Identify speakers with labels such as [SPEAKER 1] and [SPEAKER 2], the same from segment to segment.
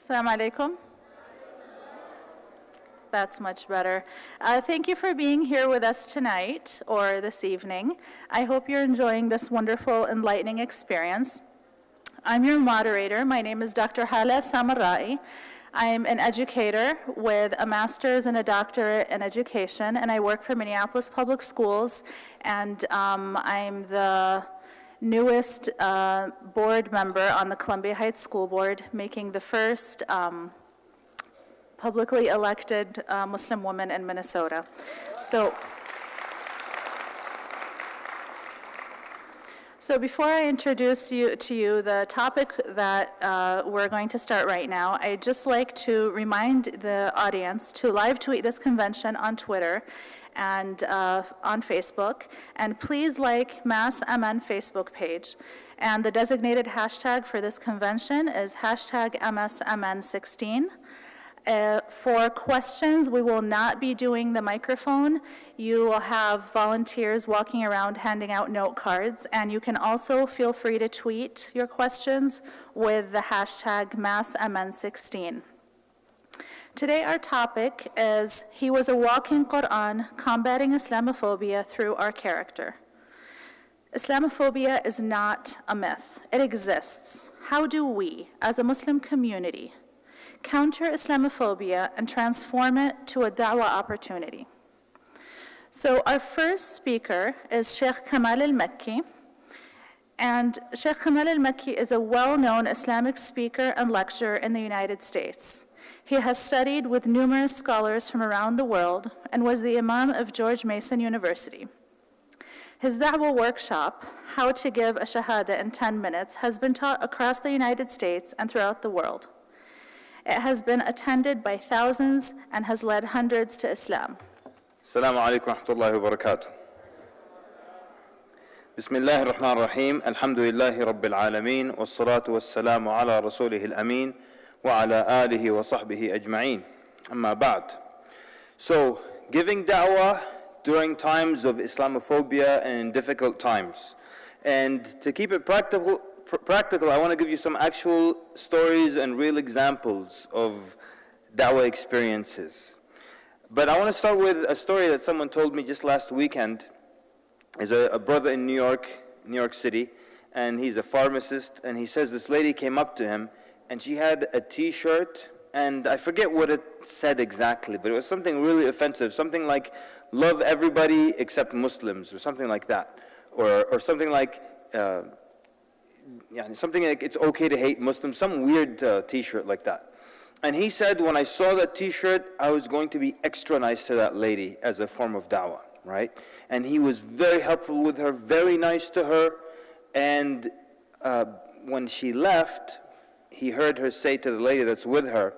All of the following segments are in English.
[SPEAKER 1] Assalamu alaikum. That's much better. Thank you for being here with us tonight or this evening. I hope you're enjoying this wonderful, enlightening experience. I'm your moderator. My name is Dr. Hala Samarai. I'm an educator with a master's and a doctorate in education, and I work for Minneapolis Public Schools, and I'm the newest board member on the Columbia Heights School Board, making the first publicly elected Muslim woman in Minnesota. So before I introduce to you the topic that we're going to start right now, I'd just like to remind the audience to live tweet this convention on Twitter and on Facebook, and please like Mass MN Facebook page. And the designated hashtag for this convention is hashtag MSMN16. For questions, we will not be doing the microphone. You will have volunteers walking around handing out note cards, and you can also feel free to tweet your questions with the hashtag MassMN16. Today our topic is He was a walking Quran, combating Islamophobia through our character. Islamophobia is not a myth. It exists. How do we, as a Muslim community, counter Islamophobia and transform it to a da'wah opportunity? So our first speaker is Sheikh Kamal al-Makki. And Sheikh Kamal al-Makki is a well-known Islamic speaker and lecturer in the United States. He has studied with numerous scholars from around the world and was the Imam of George Mason University. His da'wah workshop, How to Give a Shahada in 10 Minutes, has been taught across the United States and throughout the world. It has been attended by thousands and has led hundreds to Islam.
[SPEAKER 2] Assalamu alaikum wa rahmatullahi wa barakatuh. Bismillahir Rahmanir Rahim. Alhamdulillahi Rabbil Alameen. Wassalatu wassalamu ala rasulihil ameen. Wa ala alihi wa sahbihi ajma'een. Amma ba'd. So, giving da'wah during times of Islamophobia and in difficult times. And to keep it practical, I want to give you some actual stories and real examples of da'wah experiences. But I want to start with a story that someone told me just last weekend. There's a brother in New York City, and he's a pharmacist, and he says this lady came up to him, and she had a t-shirt, and I forget what it said exactly, but it was something really offensive, something like, love everybody except Muslims, or something like that, or something like, something like it's okay to hate Muslims, some weird t-shirt like that. And he said, when I saw that t-shirt, I was going to be extra nice to that lady as a form of da'wah, right? And he was very helpful with her, very nice to her. And when she left, he heard her say to the lady that's with her,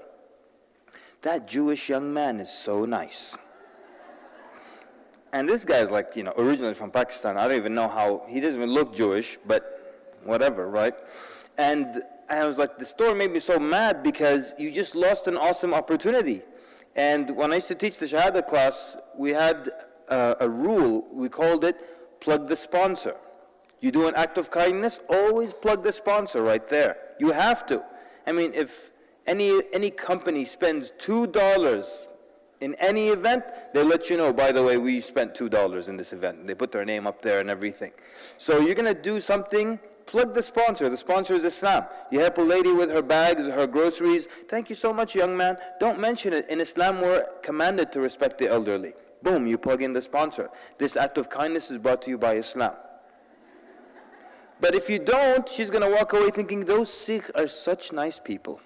[SPEAKER 2] that Jewish young man is so nice. And this guy is like, originally from Pakistan. I don't even know how, he doesn't even look Jewish, but whatever, right? And I was like, the story made me so mad because you just lost an awesome opportunity. And when I used to teach the Shahada class, we had a rule, we called it plug the sponsor. You do an act of kindness, always plug the sponsor right there. You have to. I mean, if any company spends $2 in any event, they let you know, by the way, we spent $2 in this event. They put their name up there and everything. So you're going to do something, plug the sponsor. The sponsor is Islam. You help a lady with her bags, her groceries. Thank you so much, young man. Don't mention it. In Islam, we're commanded to respect the elderly. Boom, you plug in the sponsor. This act of kindness is brought to you by Islam. But if you don't, she's going to walk away thinking, those Sikh are such nice people.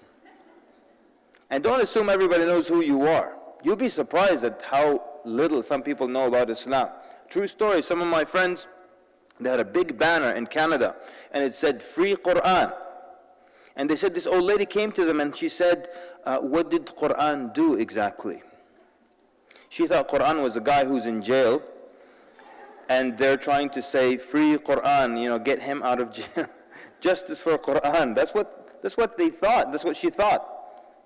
[SPEAKER 2] And don't assume everybody knows who you are. You'll be surprised at how little some people know about Islam. True story, some of my friends, they had a big banner in Canada, and it said, free Quran. And they said this old lady came to them and she said, what did Quran do exactly? She thought Quran was a guy who's in jail, and they're trying to say, free Quran, get him out of jail. Justice for Quran. That's what they thought. That's what she thought.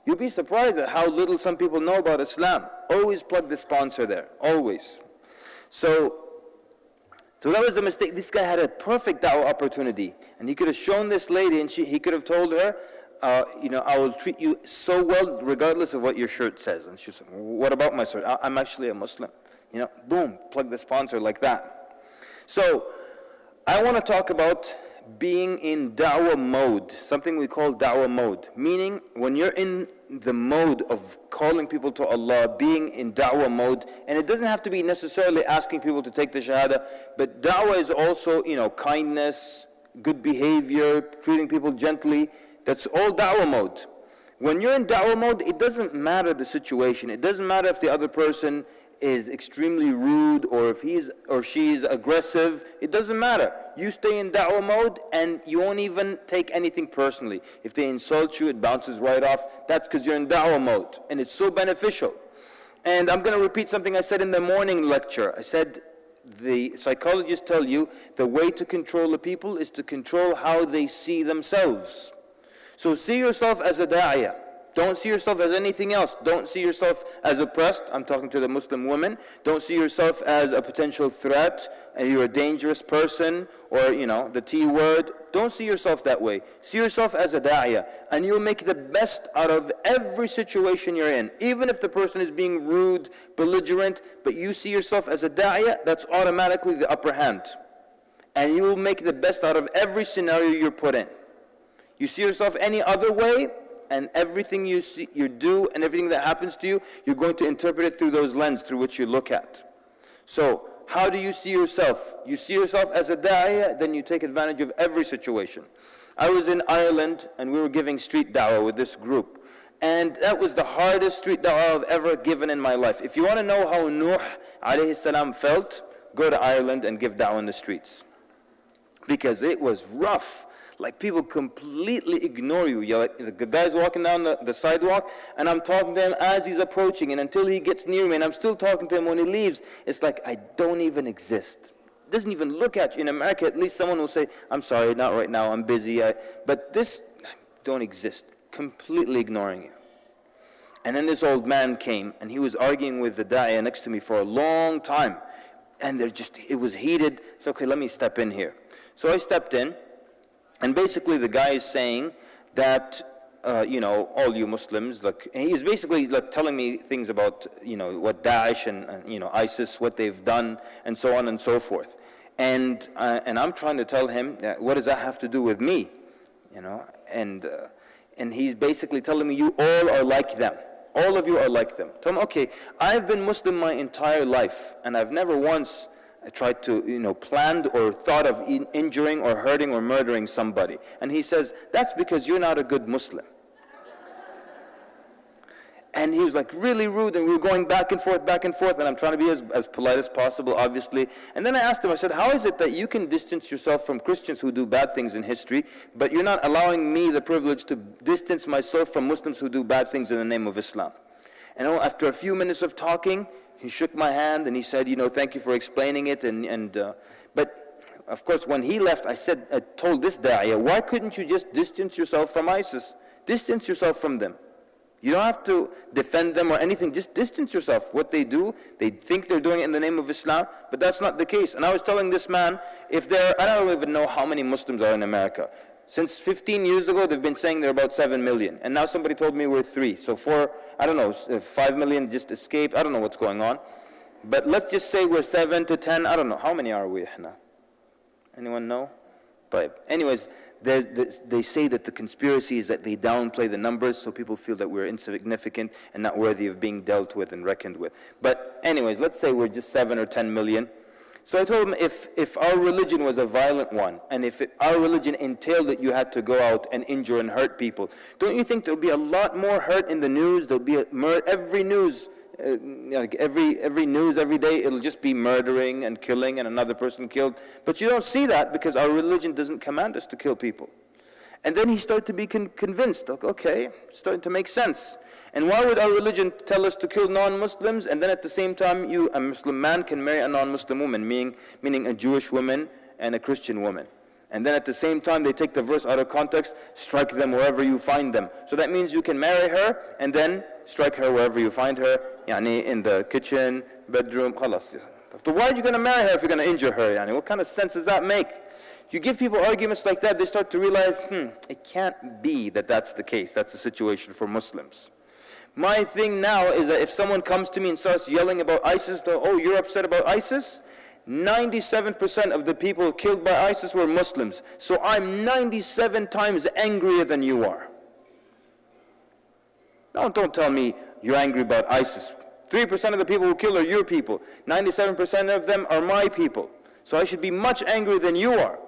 [SPEAKER 2] You'll be surprised at how little some people know about Islam. Always plug the sponsor there. Always. So that was a mistake. This guy had a perfect da'wah opportunity. And he could have shown this lady, and he could have told her, I will treat you so well regardless of what your shirt says. And she's like, what about my shirt? I'm actually a Muslim. Boom, plug the sponsor like that. So I want to talk about being in da'wah mode, something we call da'wah mode, meaning when you're in the mode of calling people to Allah, being in da'wah mode, and it doesn't have to be necessarily asking people to take the shahada, but da'wah is also, kindness, good behavior, treating people gently. That's all da'wah mode. When you're in da'wah mode, it doesn't matter the situation. It doesn't matter if the other person is extremely rude or if he's or she is aggressive. It doesn't matter. You stay in da'wah mode and you won't even take anything personally. If they insult you, it bounces right off. That's because you're in da'wah mode, and it's so beneficial. And I'm going to repeat something I said in the morning lecture. I said the psychologists tell you the way to control the people is to control how they see themselves. So see yourself as a da'iyah. Don't see yourself as anything else. Don't see yourself as oppressed. I'm talking to the Muslim women. Don't see yourself as a potential threat, and you're a dangerous person, or, the T word. Don't see yourself that way. See yourself as a da'iyah, and you'll make the best out of every situation you're in. Even if the person is being rude, belligerent, but you see yourself as a da'iyah, that's automatically the upper hand. And you will make the best out of every scenario you're put in. You see yourself any other way, and everything you do, and everything that happens to you, you're going to interpret it through those lenses through which you look at. So, how do you see yourself? You see yourself as a da'iyah, then you take advantage of every situation. I was in Ireland, and we were giving street da'wah with this group. And that was the hardest street da'wah I've ever given in my life. If you want to know how Nuh alayhi salam felt, go to Ireland and give da'wah in the streets. Because it was rough. Like, people completely ignore you. You're like, the guy's walking down the sidewalk, and I'm talking to him as he's approaching, and until he gets near me, and I'm still talking to him when he leaves, it's like I don't even exist. Doesn't even look at you. In America, at least someone will say, I'm sorry, not right now, I'm busy. But this, don't exist. Completely ignoring you. And then this old man came, and he was arguing with the da'iyah next to me for a long time. And it was heated. So, okay, let me step in here. So I stepped in. And basically the guy is saying that, all you Muslims, he's basically telling me things about, what Daesh and ISIS, what they've done, and so on and so forth. And I'm trying to tell him, what does that have to do with me? And he's basically telling me, you all are like them. All of you are like them. Tell him, okay, I've been Muslim my entire life, and I've never once tried to, planned or thought of injuring or hurting or murdering somebody. And he says, that's because you're not a good Muslim. And he was like really rude, and we were going back and forth, and I'm trying to be as polite as possible, obviously. And then I asked him, I said, how is it that you can distance yourself from Christians who do bad things in history, but you're not allowing me the privilege to distance myself from Muslims who do bad things in the name of Islam? And after a few minutes of talking, he shook my hand and he said, thank you for explaining it. But of course, when he left, I told this da'iyah, why couldn't you just distance yourself from ISIS? Distance yourself from them. You don't have to defend them or anything. Just distance yourself. What they do, they think they're doing it in the name of Islam, but that's not the case. And I was telling this man, I don't even know how many Muslims are in America. Since 15 years ago, they've been saying they're about 7 million. And now somebody told me we're 3. So 5 million just escaped. I don't know what's going on. But let's just say we're 7 to 10. I don't know. How many are we now? Anyone know? Anyways, they say that the conspiracy is that they downplay the numbers so people feel that we're insignificant and not worthy of being dealt with and reckoned with. But anyways, let's say we're just 7 or 10 million. So I told him, if our religion was a violent one, and if our religion entailed that you had to go out and injure and hurt people, don't you think there'll be a lot more hurt in the news? There'll be every news, every news every day, it'll just be murdering and killing and another person killed. But you don't see that because our religion doesn't command us to kill people. And then he started to be convinced, okay, it's starting to make sense. And why would our religion tell us to kill non-Muslims, and then at the same time, a Muslim man can marry a non-Muslim woman, meaning a Jewish woman and a Christian woman. And then at the same time, they take the verse out of context, strike them wherever you find them. So that means you can marry her, and then strike her wherever you find her, in the kitchen, bedroom, khalas. So why are you going to marry her if you're going to injure her? What kind of sense does that make? You give people arguments like that, they start to realize, it can't be that that's the case. That's the situation for Muslims. My thing now is that if someone comes to me and starts yelling about ISIS, oh, you're upset about ISIS? 97% of the people killed by ISIS were Muslims. So I'm 97 times angrier than you are. Don't tell me you're angry about ISIS. 3% of the people who kill are your people. 97% of them are my people. So I should be much angrier than you are.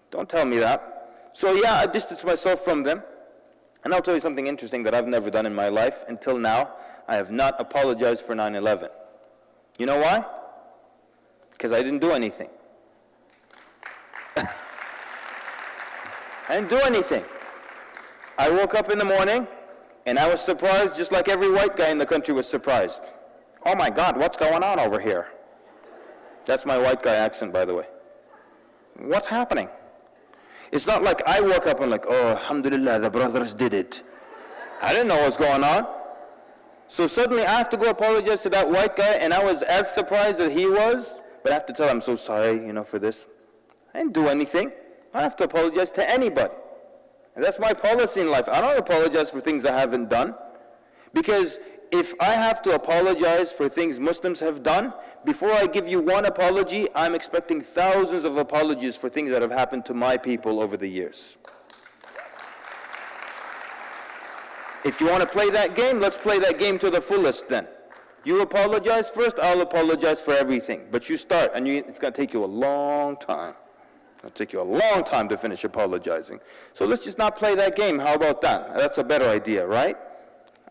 [SPEAKER 2] Don't tell me that. So yeah, I distance myself from them. And I'll tell you something interesting that I've never done in my life. Until now, I have not apologized for 9/11. You know why? Because I didn't do anything. I didn't do anything. I woke up in the morning, and I was surprised just like every white guy in the country was surprised. Oh my God, what's going on over here? That's my white guy accent, by the way. What's happening? It's not like I woke up and like, oh, alhamdulillah, the brothers did it. I didn't know what was going on. So suddenly I have to go apologize to that white guy, and I was as surprised as he was, but I have to tell him, I'm so sorry, for this. I didn't do anything. I have to apologize to anybody. And that's my policy in life. I don't apologize for things I haven't done. Because if I have to apologize for things Muslims have done, before I give you one apology, I'm expecting thousands of apologies for things that have happened to my people over the years. If you want to play that game, let's play that game to the fullest then. You apologize first, I'll apologize for everything. But you start, and it's going to take you a long time. It'll take you a long time to finish apologizing. So let's just not play that game. How about that? That's a better idea, right?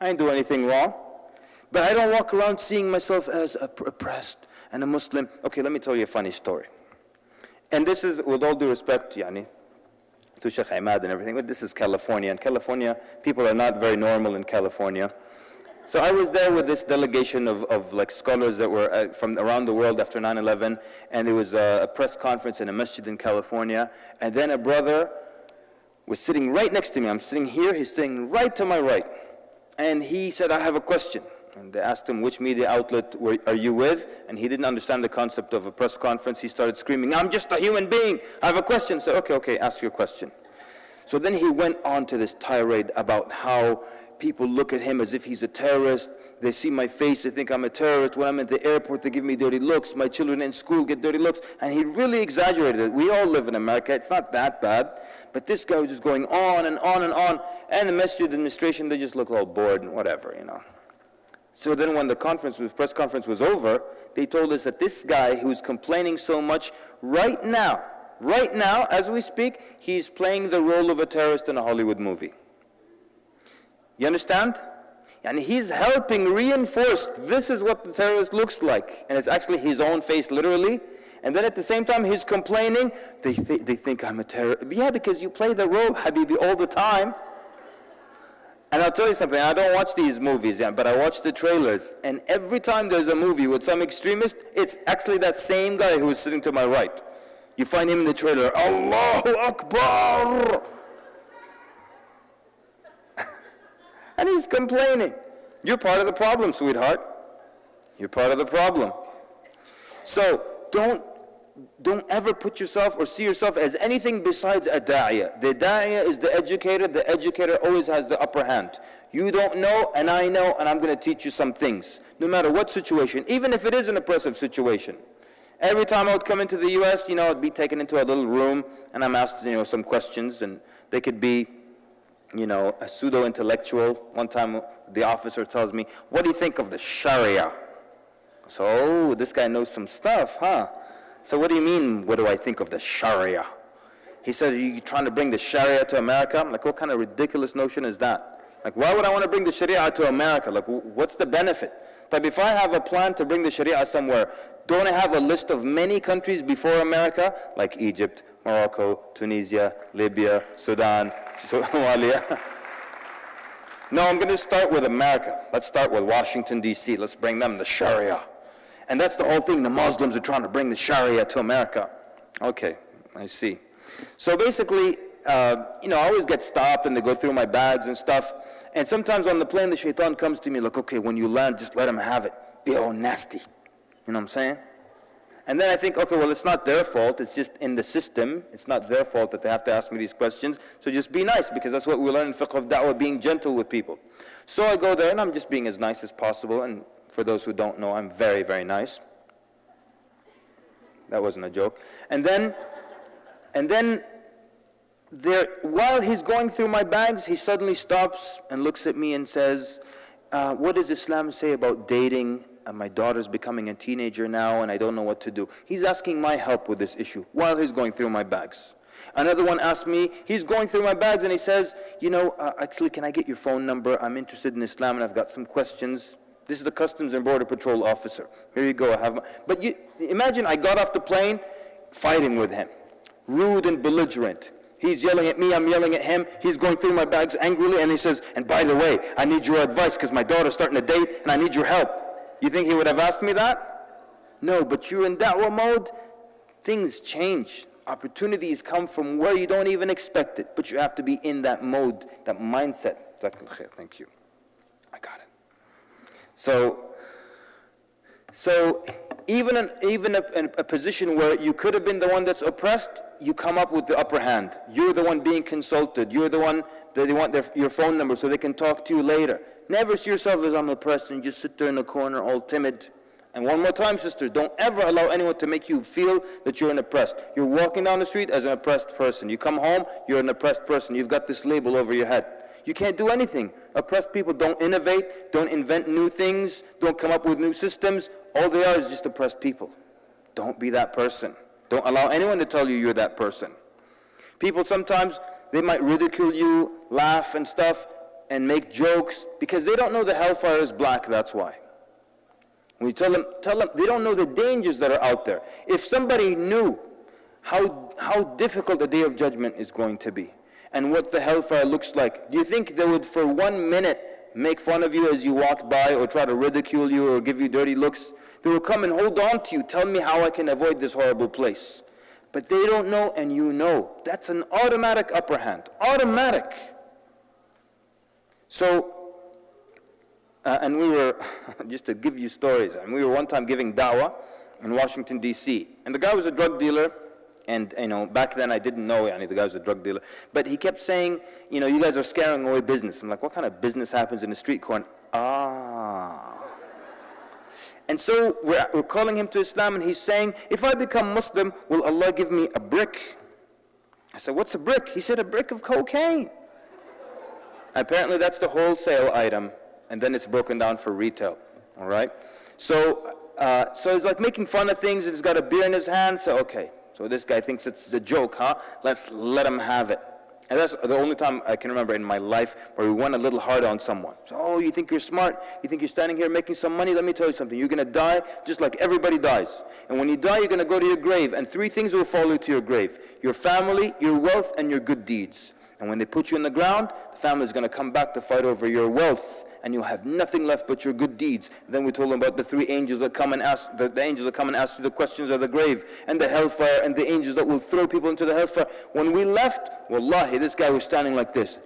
[SPEAKER 2] I didn't do anything wrong. But I don't walk around seeing myself as oppressed and a Muslim. Okay, let me tell you a funny story. And this is, with all due respect, to Sheikh Ahmad and everything, but this is California. And California, people are not very normal in California. So I was there with this delegation of like scholars that were from around the world after 9/11, and it was a press conference in a masjid in California. And then a brother was sitting right next to me. I'm sitting here, he's sitting right to my right. And he said, I have a question. And they asked him, which media outlet are you with? And he didn't understand the concept of a press conference. He started screaming, I'm just a human being. I have a question. So, okay, ask your question. So then he went on to this tirade about how people look at him as if he's a terrorist. They see my face, they think I'm a terrorist. When I'm at the airport, they give me dirty looks. My children in school get dirty looks. And he really exaggerated it. We all live in America. It's not that bad. But this guy was just going on and on and on. And the masjid administration, they just look all bored and whatever, So then when the press conference was over, they told us that this guy who's complaining so much right now, as we speak, he's playing the role of a terrorist in a Hollywood movie. You understand? And he's helping reinforce this is what the terrorist looks like. And it's actually his own face, literally. And then at the same time, he's complaining, they think I'm a terrorist. Yeah, because you play the role, Habibi, all the time. And I'll tell you something, I don't watch these movies, but I watch the trailers. And every time there's a movie with some extremist, it's actually that same guy who is sitting to my right. You find him in the trailer, Allahu Akbar! And he's complaining. You're part of the problem, sweetheart. You're part of the problem. So don't ever put yourself or see yourself as anything besides a da'iyah. The da'iyah is the educator. The educator always has the upper hand. You don't know, and I know, and I'm going to teach you some things. No matter what situation, even if it is an oppressive situation. Every time I would come into the U.S., I'd be taken into a little room, and I'm asked, some questions, and they could be, a pseudo-intellectual. One time, the officer tells me, what do you think of the Sharia? So, this guy knows some stuff, huh? So what do you mean, what do I think of the Sharia? He said, are you trying to bring the Sharia to America? I'm like, what kind of ridiculous notion is that? Like, why would I want to bring the Sharia to America? Like, what's the benefit? But if I have a plan to bring the Sharia somewhere, don't I have a list of many countries before America? Like Egypt, Morocco, Tunisia, Libya, Sudan, Somalia. No, I'm going to start with America. Let's start with Washington, D.C. Let's bring them the Sharia. And that's the whole thing. The Muslims are trying to bring the Sharia to America. Okay, I see. So basically, I always get stopped and they go through my bags and stuff. And sometimes on the plane, the shaitan comes to me like, okay, when you land, just let him have it. Be all nasty. You know what I'm saying? And then I think, okay, well, it's not their fault. It's just in the system. It's not their fault that they have to ask me these questions. So just be nice, because that's what we learn in fiqh of da'wah, being gentle with people. So I go there, and I'm just being as nice as possible. And for those who don't know, I'm very, very nice. That wasn't a joke. And then there, while he's going through my bags, he suddenly stops and looks at me and says, what does Islam say about dating? My daughter's becoming a teenager now, and I don't know what to do. He's asking my help with this issue while he's going through my bags. Another one asked me, he's going through my bags, and he says, actually, can I get your phone number? I'm interested in Islam, and I've got some questions. This is the Customs and Border Patrol officer. Here you go. But imagine I got off the plane fighting with him, rude and belligerent. He's yelling at me, I'm yelling at him. He's going through my bags angrily, and he says, and by the way, I need your advice because my daughter's starting to date, and I need your help. You think he would have asked me that? No, but you're in da'wah mode, things change. Opportunities come from where you don't even expect it, but you have to be in that mode, that mindset. Thank you. I got it. So even in a position where you could have been the one that's oppressed, you come up with the upper hand. You're the one being consulted. You're the one that they want your phone number so they can talk to you later. Never see yourself as I'm oppressed and just sit there in the corner all timid. And one more time, sisters, don't ever allow anyone to make you feel that you're an oppressed. You're walking down the street as an oppressed person. You come home, you're an oppressed person. You've got this label over your head. You can't do anything. Oppressed people don't innovate, don't invent new things, don't come up with new systems. All they are is just oppressed people. Don't be that person. Don't allow anyone to tell you you're that person. People sometimes, they might ridicule you, laugh and stuff, and make jokes because they don't know the hellfire is black, that's why. When you tell them, they don't know the dangers that are out there. If somebody knew how difficult the day of judgment is going to be and what the hellfire looks like, do you think they would for 1 minute make fun of you as you walk by or try to ridicule you or give you dirty looks? They will come and hold on to you, tell me how I can avoid this horrible place. But they don't know, and you know. That's an automatic upper hand. Automatic. So, and we were, just to give you stories, and we were one time giving da'wah in Washington, D.C. And the guy was a drug dealer, and back then I didn't know the guy was a drug dealer. But he kept saying, you guys are scaring away business. I'm like, what kind of business happens in the street corner? And so we're calling him to Islam, and he's saying, if I become Muslim, will Allah give me a brick? I said, what's a brick? He said, a brick of cocaine. Apparently that's the wholesale item, and then it's broken down for retail, all right? So he's like making fun of things, and he's got a beer in his hand, so okay. So this guy thinks it's a joke, huh? Let's let him have it. And that's the only time I can remember in my life where we went a little hard on someone. So, oh, you think you're smart? You think you're standing here making some money? Let me tell you something. You're going to die just like everybody dies. And when you die, you're going to go to your grave. And 3 things will follow you to your grave: your family, your wealth, and your good deeds. And when they put you in the ground, the family is going to come back to fight over your wealth. And you'll have nothing left but your good deeds. And then we told them about the 3 angels that come and ask, the angels that come and ask you the questions of the grave, and the hellfire, and the angels that will throw people into the hellfire. When we left, wallahi, this guy was standing like this.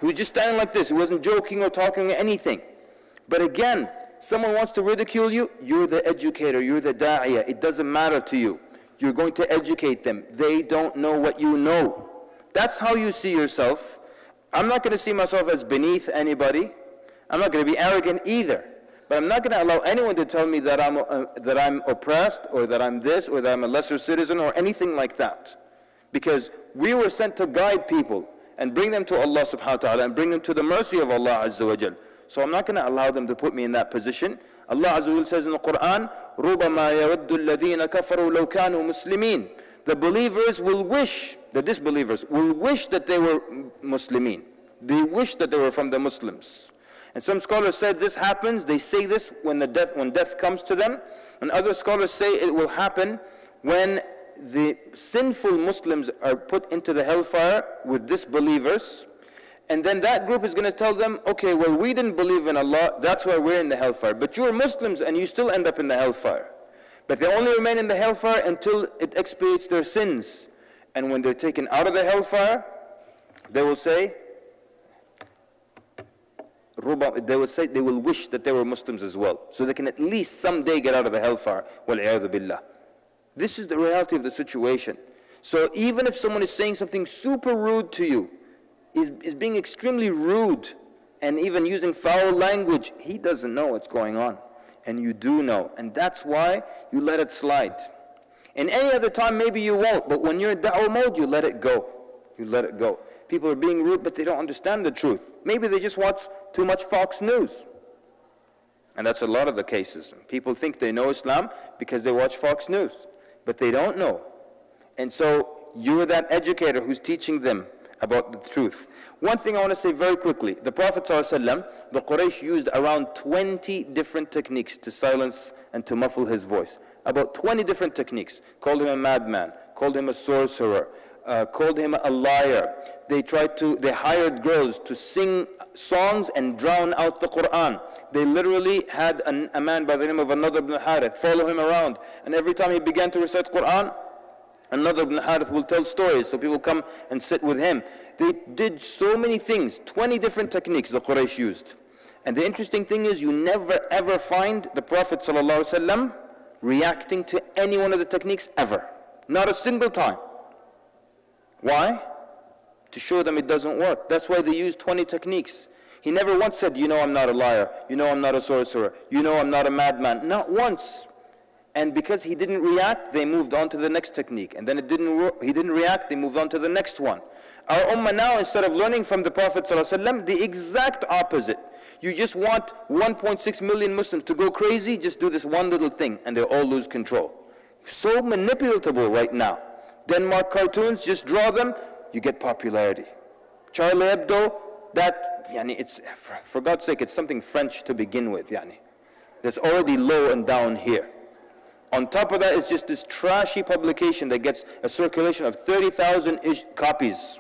[SPEAKER 2] He was just standing like this. He wasn't joking or talking or anything. But again, someone wants to ridicule you, you're the educator, you're the da'iyah. It doesn't matter to you. You're going to educate them. They don't know what you know. That's how you see yourself. I'm not going to see myself as beneath anybody. I'm not going to be arrogant either. But I'm not going to allow anyone to tell me that I'm oppressed, or that I'm this, or that I'm a lesser citizen, or anything like that. Because we were sent to guide people and bring them to Allah subhanahu wa ta'ala and bring them to the mercy of Allah azza wa jal. So I'm not going to allow them to put me in that position. Allah azza wa jal says in the Quran, رُبَمَا يَوَدُّ الَّذِينَ كَفَرُوا لَوْ كَانُوا مُسْلِمِينَ. The believers will wish, the disbelievers will wish that they were Muslimin. They wish that they were from the Muslims. And some scholars said this happens, they say this when death comes to them. And other scholars say it will happen when the sinful Muslims are put into the hellfire with disbelievers. And then that group is going to tell them, okay, well, we didn't believe in Allah, that's why we're in the hellfire. But you're Muslims and you still end up in the hellfire. But they only remain in the hellfire until it expiates their sins. And when they're taken out of the hellfire, they will say, They would say they will wish that they were Muslims as well, so they can at least someday get out of the hellfire. وَالْعِيَاذُ بِاللَّهِ. This is the reality of the situation. So even if someone is saying something super rude to you, is being extremely rude, and even using foul language, he doesn't know what's going on. And you do know. And that's why you let it slide. In any other time, maybe you won't. But when you're in da'wah mode, you let it go. You let it go. People are being rude, but they don't understand the truth. Maybe they just watch too much Fox News. And that's a lot of the cases. People think they know Islam because they watch Fox News. But they don't know. And so you're that educator who's teaching them about the truth. One thing I want to say very quickly. The Prophet ﷺ, the Quraysh used around 20 different techniques to silence and to muffle his voice. About 20 different techniques. Called him a madman, called him a sorcerer, called him a liar. They hired girls to sing songs and drown out the Quran. They literally had a man by the name of An-Nadr ibn Harith follow him around. And every time he began to recite Quran, An-Nadr ibn Harith will tell stories, so people come and sit with him. They did so many things, 20 different techniques the Quraysh used. And the interesting thing is, you never ever find the Prophet ﷺ reacting to any one of the techniques ever. Not a single time. Why? To show them it doesn't work. That's why they use 20 techniques. He never once said, you know I'm not a liar, you know I'm not a sorcerer, you know I'm not a madman. Not once. And because he didn't react, they moved on to the next technique. And then he didn't react, they moved on to the next one. Our ummah now, instead of learning from the Prophet ﷺ, the exact opposite. You just want 1.6 million Muslims to go crazy, just do this one little thing, and they'll all lose control. So manipulatable right now. Denmark cartoons, just draw them, you get popularity. Charlie Hebdo, it's, for God's sake, it's something French to begin with, That's already low and down here. On top of that, it's just this trashy publication that gets a circulation of 30,000 copies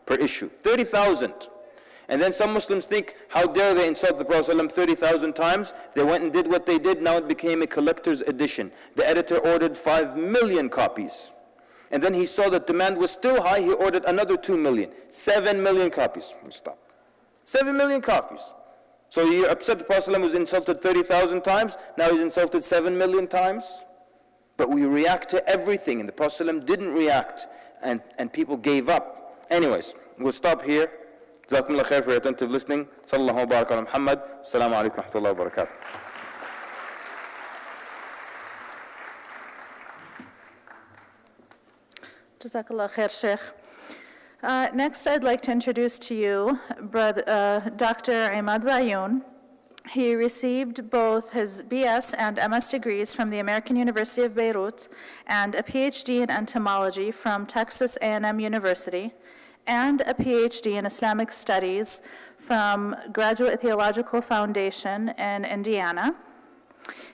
[SPEAKER 2] per issue. 30,000. And then some Muslims think, how dare they insult the Prophet ﷺ 30,000 times? They went and did what they did, now it became a collector's edition. The editor ordered 5 million copies. And then he saw that demand was still high, he ordered another 2 million. 7 million copies. Stop. 7 million copies. So you're upset the Prophet ﷺ was insulted 30,000 times, now he's insulted 7 million times? But we react to everything, and the Prophet ﷺ didn't react, and people gave up. Anyways, we'll stop here. Jazakumullah khair for your attentive listening. Sallallahu wa barak ala Muhammad. Assalamu alaikum wa rahmatullahi wa barakatuh.
[SPEAKER 1] Jazakallah khair, Sheikh. Next, I'd like to introduce to you Dr. Imad Bayoun. He received both his BS and MS degrees from the American University of Beirut and a PhD in entomology from Texas A&M University and a PhD in Islamic Studies from Graduate Theological Foundation in Indiana.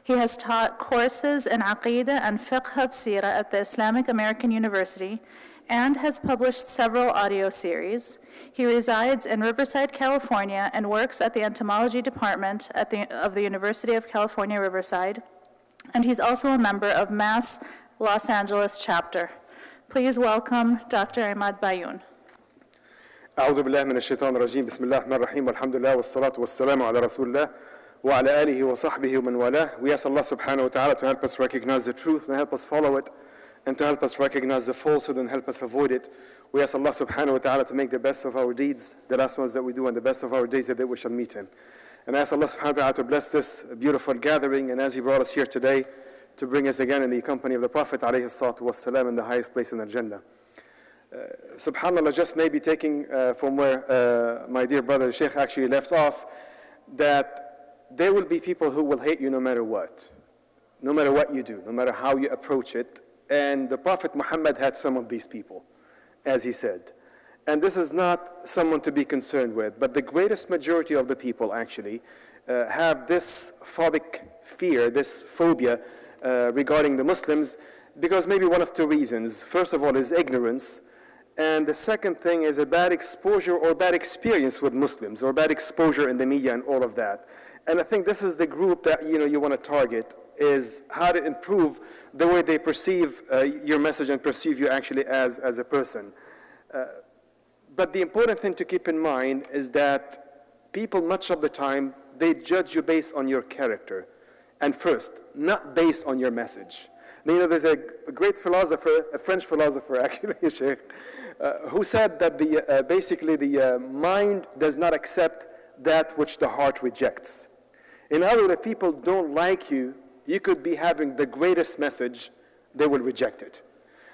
[SPEAKER 1] He has taught courses in Aqidah and Fiqh of Sirah at the Islamic American University and has published several audio series. He resides in Riverside, California, and works at the entomology department of the University of California, Riverside. And he's also a member of MAS Los Angeles chapter. Please welcome Dr. Imad Bayoun.
[SPEAKER 3] أعوذ بالله من الشيطان الرجيم بسم الله الرحمن الرحيم والحمد لله والصلاة والسلام على رسول الله وعلى آله وصحبه ومن والاه. We ask Allah subhanahu wa ta'ala to help us recognize the truth and help us follow it, and to help us recognize the falsehood and help us avoid it. We ask Allah subhanahu wa ta'ala to make the best of our deeds, the last ones that we do, and the best of our days that we shall meet Him. And I ask Allah subhanahu wa ta'ala to bless this beautiful gathering, and as He brought us here today, to bring us again in the company of the Prophet alayhi salatu wassalam in the highest place in the Jannah. Subhanallah, just maybe taking from where my dear brother Sheikh actually left off, that there will be people who will hate you no matter what you do, no matter how you approach it. And the Prophet Muhammad had some of these people, as he said. And this is not someone to be concerned with, but the greatest majority of the people actually have this phobic fear, this phobia regarding the Muslims, because maybe one of two reasons. First of all is ignorance, and the second thing is a bad exposure or bad experience with Muslims, or bad exposure in the media and all of that. And I think this is the group that you want to target, is how to improve the way they perceive your message and perceive you actually as a person. But the important thing to keep in mind is that people much of the time, they judge you based on your character. And first, not based on your message. You know, there's a great philosopher, a French philosopher actually, Sheikh, who said that basically the mind does not accept that which the heart rejects. In other words, if people don't like you, you could be having the greatest message, they will reject it.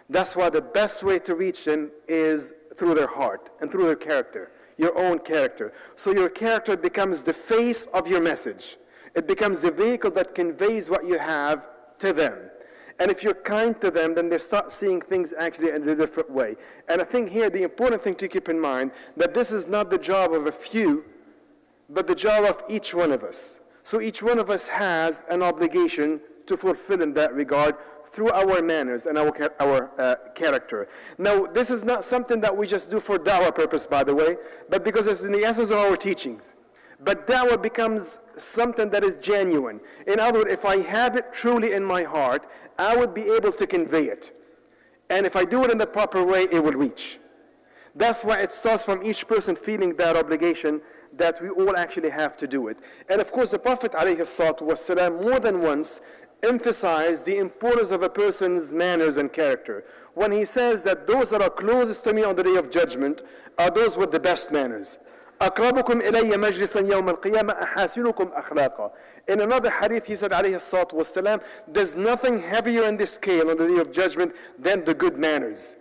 [SPEAKER 3] That's why the best way to reach them is through their heart and through their character, your own character. So your character becomes the face of your message. It becomes the vehicle that conveys what you have to them. And if you're kind to them, then they start seeing things actually in a different way. And I think here the important thing to keep in mind, that this is not the job of a few, but the job of each one of us. So each one of us has an obligation to fulfill in that regard through our manners and our character. Now, this is not something that we just do for da'wah purpose, by the way, but because it's in the essence of our teachings. But da'wah becomes something that is genuine. In other words, if I have it truly in my heart, I would be able to convey it. And if I do it in the proper way, it will reach. That's why it starts from each person feeling that obligation that we all actually have to do it. And of course, the Prophet ﷺ more than once emphasized the importance of a person's manners and character when he says that those that are closest to me on the day of judgment are those with the best manners. أقربكم إلي مجلسا يوم القيامة أحاسنكم أخلاقا. In another hadith, he said, عليه الصلاة والسلام, there's nothing heavier in the scale on the day of judgment than the good manners.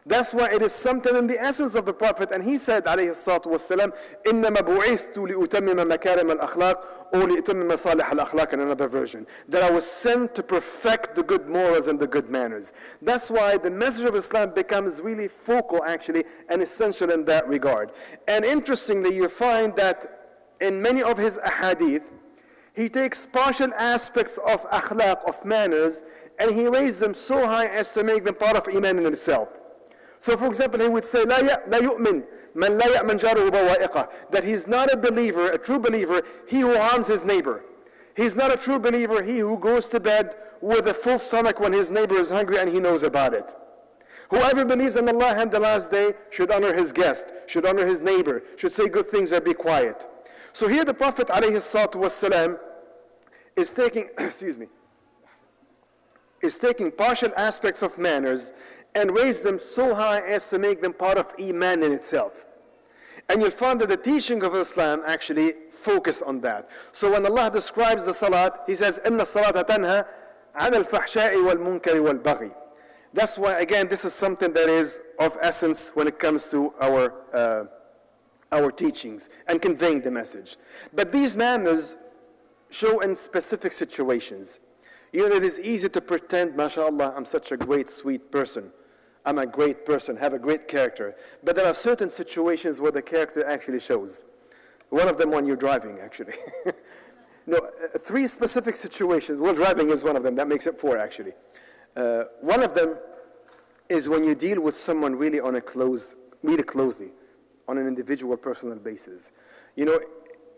[SPEAKER 3] That's why it is something in the essence of the Prophet, and he said, عليه الصلاة والسلام, إنما بعثت لأتمم مكارم الأخلاق or لأتمم صالح الأخلاق in another version. That I was sent to perfect the good morals and the good manners. That's why the message of Islam becomes really focal actually and essential in that regard. And interestingly, you find that in many of his ahadith, he takes partial aspects of akhlaq, of manners, and he raises them so high as to make them part of iman in itself. So for example, he would say, لا يؤمن من لا يأمن جاره بوائقه, that he's not a believer, a true believer, he who harms his neighbor. He's not a true believer, he who goes to bed with a full stomach when his neighbor is hungry and he knows about it. Whoever believes in Allah and the last day should honor his guest, should honor his neighbor, should say good things or be quiet. So here the Prophet ﷺ is taking, is taking partial aspects of manners and raise them so high as to make them part of iman in itself. And you'll find that the teaching of Islam actually focus on that. So when Allah describes the salat, He says, إِنَّ الصَّلَاةَ تَنْهَى عَنَ الْفَحْشَاءِ وَالْمُنْكَرِ وَالْبَغِي. That's why, again, this is something that is of essence when it comes to our teachings and conveying the message. But these manners show in specific situations. You know, it is easy to pretend, mashallah, I'm such a great, sweet person. I'm a great person, have a great character. But there are certain situations where the character actually shows. One of them when you're driving, actually. No, 3 specific situations. Well, driving is one of them. That makes it 4, actually. One of them is when you deal with someone really really closely, on an individual, personal basis. You know,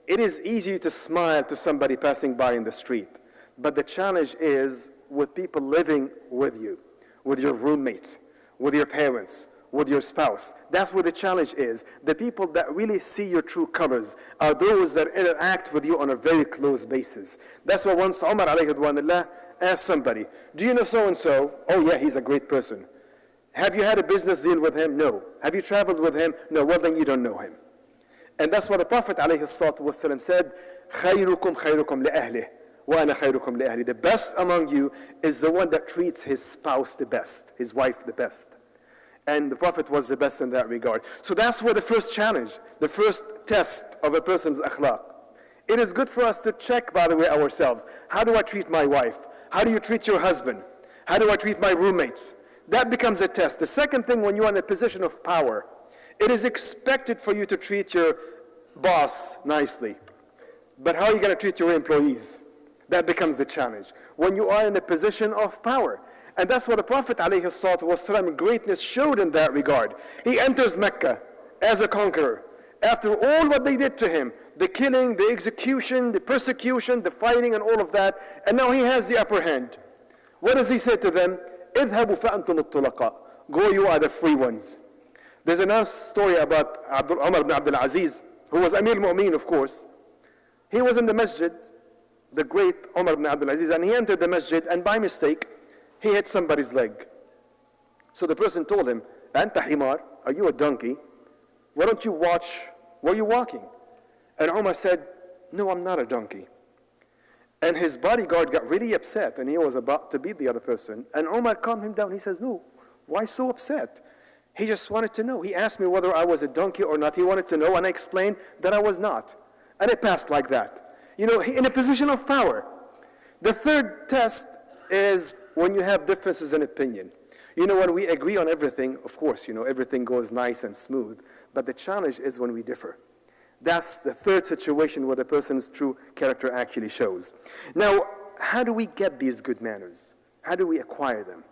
[SPEAKER 3] it is easy to smile to somebody passing by in the street. But the challenge is with people living with you, with your roommate, with your parents, with your spouse. That's where the challenge is. The people that really see your true colors are those that interact with you on a very close basis. That's why once Umar alayhi ridwanullah asked somebody, do you know so-and-so? Oh yeah, he's a great person. Have you had a business deal with him? No. Have you traveled with him? No. Well, then you don't know him. And that's what the Prophet ﷺ said, خَيْرُكُمْ خَيْرُكُمْ لِأَهْلِهِ وَأَنَا خَيْرُكُمْ لِأَهْلِهِ. The best among you is the one that treats his spouse the best, his wife the best. And the Prophet was the best in that regard. So that's where the first challenge, the first test of a person's akhlaq. It is good for us to check, by the way, ourselves. How do I treat my wife? How do you treat your husband? How do I treat my roommates? That becomes a test. The second thing, when you're in a position of power, it is expected for you to treat your boss nicely. But how are you going to treat your employees? That becomes the challenge. When you are in a position of power. And that's what the Prophet ﷺ greatness showed in that regard. He enters Mecca as a conqueror. After all what they did to him, the killing, the execution, the persecution, the fighting and all of that, and now he has the upper hand. What does he say to them? اذهبوا فأنتم الطلقاء. Go, you are the free ones. There's a nice story about Umar ibn Abdul Aziz who was Amir al-Mu'mineen, of course, he was in the masjid, the great Umar ibn Abdul Aziz, and he entered the masjid, and by mistake, he hit somebody's leg. So the person told him, Anta himar, are you a donkey? Why don't you watch where you're walking? And Umar said, no, I'm not a donkey. And his bodyguard got really upset, and he was about to beat the other person. And Umar calmed him down. He says, no, why so upset? He just wanted to know. He asked me whether I was a donkey or not. He wanted to know, and I explained that I was not. And it passed like that. You know, in a position of power. The third test is when you have differences in opinion. You know, when we agree on everything, of course, you know, everything goes nice and smooth. But the challenge is when we differ. That's the third situation where the person's true character actually shows. Now, how do we get these good manners? How do we acquire them?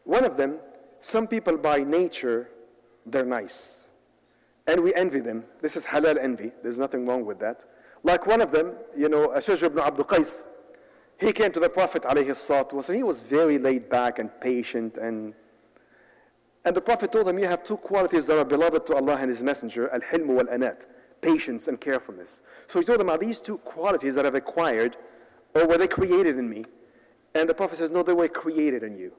[SPEAKER 3] One of them, some people by nature, they're nice. And we envy them. This is halal envy. There's nothing wrong with that. Like one of them, you know, Ashaj ibn Abdul Qais, he came to the Prophet ﷺ, and he was very laid back and patient. And the Prophet told him, you have two qualities that are beloved to Allah and His Messenger, al-hilm wal-anat, patience and carefulness. So he told him, are these two qualities that I've acquired, or were they created in me? And the Prophet says, no, they were created in you.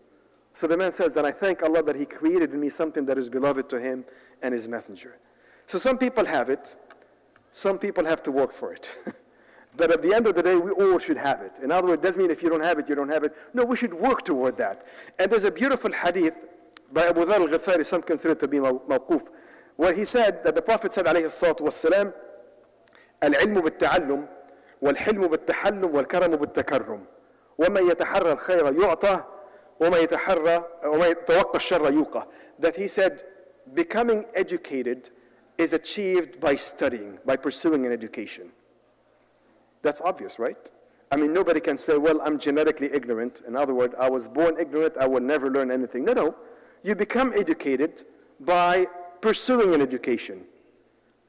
[SPEAKER 3] So the man says that I thank Allah that He created in me something that is beloved to Him and His Messenger. So some people have it, some people have to work for it. But at the end of the day, we all should have it. In other words, it doesn't mean if you don't have it, you don't have it. No, we should work toward that. And there's a beautiful hadith by Abu Dharr al-Ghifari, some consider it to be mawquf, where he said that the Prophet said, alayhi salatu wassalam, al-ilmu bil-ta'allum, wal-hilmu bil-tahallum, wal-karamu bil-takarrum. وَمَنْ يَتَحَرَّى الْخَيْرَ يُعْطَى وَمَنْ يَتَوَقَّى الشَّرَّ يُوقَى. That he said, becoming educated is achieved by studying, by pursuing an education. That's obvious, right? I mean, nobody can say, well, I'm genetically ignorant. In other words, I was born ignorant, I will never learn anything. No. You become educated by pursuing an education.